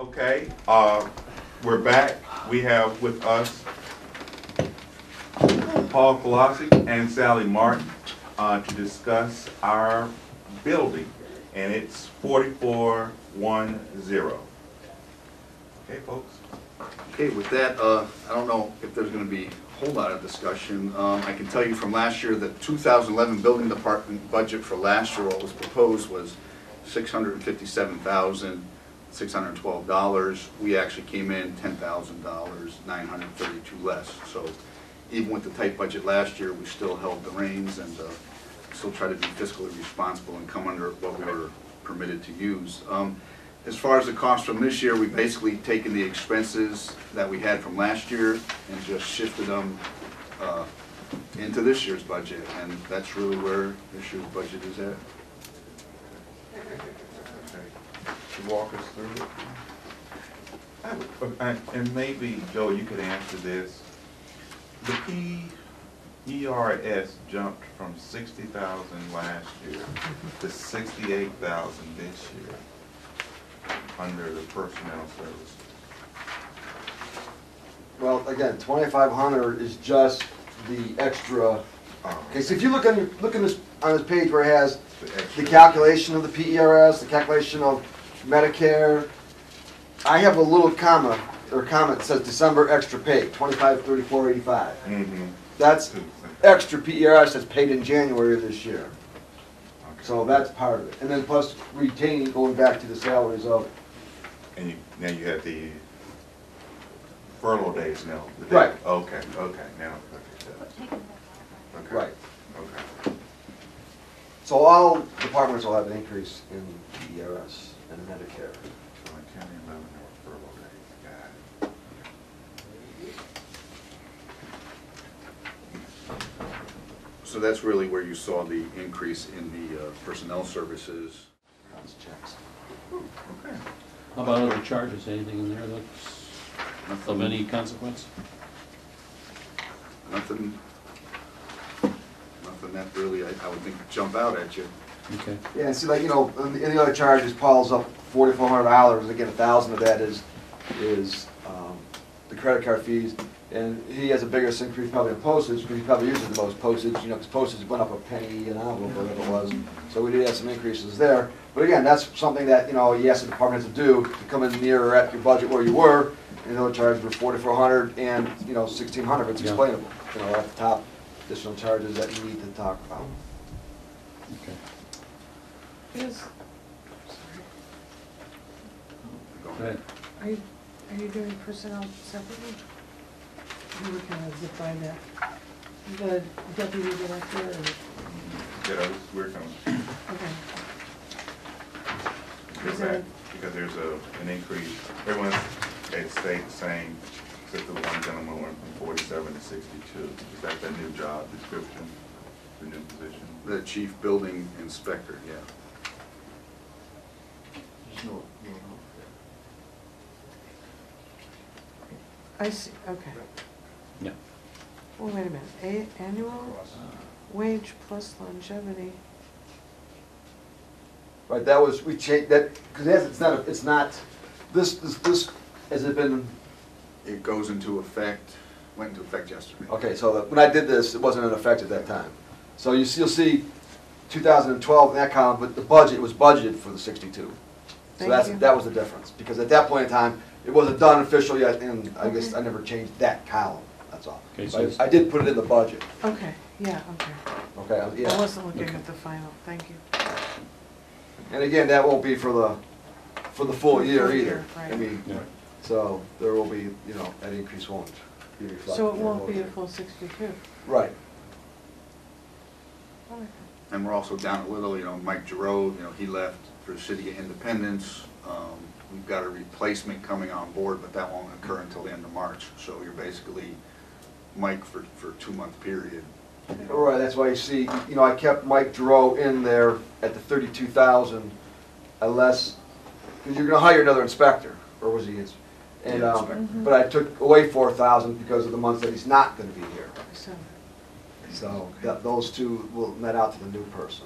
Okay, we're back. We have with us Paul Kolosik and Sally Martin to discuss our building, and it's 4410. Okay, folks. Okay, with that, I don't know if there's going to be a whole lot of discussion. I can tell you from last year, the 2011 building department budget for last year, what was proposed was $657,612. We actually came in $10,000, 932 less. So even with the tight budget last year, we still held the reins and still try to be fiscally responsible and come under what we were permitted to use. As far as the cost from this year, we've basically taken the expenses that we had from last year and just shifted them into this year's budget, and that's really where this year's budget is at. To walk us through it. And maybe, Joe, you could answer this. The PERS jumped from 60,000 last year to 68,000 this year under the personnel services. Well, again, 2,500 is just the extra. Okay, so if you look on this page where it has the calculation of the PERS, the calculation of Medicare, I have a little comma or comment that says December extra pay, 2534.85. That's extra PERS that's paid in January of this year. So that's part of it, and then plus retaining, going back to the salaries of. And now you have the furlough days now. Right. Okay. Now. Okay. Right. Okay. So all departments will have an increase in PERS and Medicare. County 11 furlough days. Got it. So that's really where you saw the increase in the personnel services. That's checks. Okay. How about other charges? Anything in there that's of any consequence? Nothing that really I would think jump out at you. Okay. Yeah, and see, like, you know, in the other charges, Paul's up $4,400. Again, 1,000 of that is the credit card fees, and he has the biggest increase probably in postage because he probably uses the most postage. You know, because postage went up a penny an envelope or whatever it was. So we did have some increases there. But again, that's something that, you know, you ask the department to do to come in near or at your budget where you were. And the other charges were $4,400 and, you know, $1,600. It's explainable. You know, at the top, additional charges that you need to talk about. Okay. Go Go ahead. Are you doing personnel separately? You were kind of zip by that. The deputy director or? Yeah, we're coming. Okay. Is that because there's an increase? Everyone it stayed the same, except for the one gentleman went from 47 to 62. Is that the new job description, the new position? The chief building inspector, yeah. I see, okay. Yeah. Well, wait a minute, annual wage plus longevity. Right, that was, we changed that, because it's not, this, has it been, It goes into effect, went into effect yesterday. okay, so when I did this, it wasn't in effect at that time. So you'll see 2012 in that column, but the budget was budgeted for the 62. So that was the difference, because at that point in time, it wasn't done official yet, and I guess I never changed that column, that's all. Okay, so I did put it in the budget. Okay, yeah, okay. Okay, yeah. I wasn't looking Okay. at the final, thank you. And again, that won't be for the full year either. Right. I mean, Yeah. so there will be, you know, that increase won't be reflected. So it in the won't whole be a year. full 62? Right. Okay. And we're also down a little, you know, Mike Giroux, you know, he left for the City of Independence. We've got a replacement coming on board, but that won't occur until the end of March. So you're basically Mike for a 2-month period. All right, that's why you see, you know, I kept Mike Giroux in there at the 32,000 unless, because you're going to hire another inspector, or was he? And, Yeah, inspector. but I took away 4,000 because of the months that he's not going to be here. So, So those two will net out to the new person.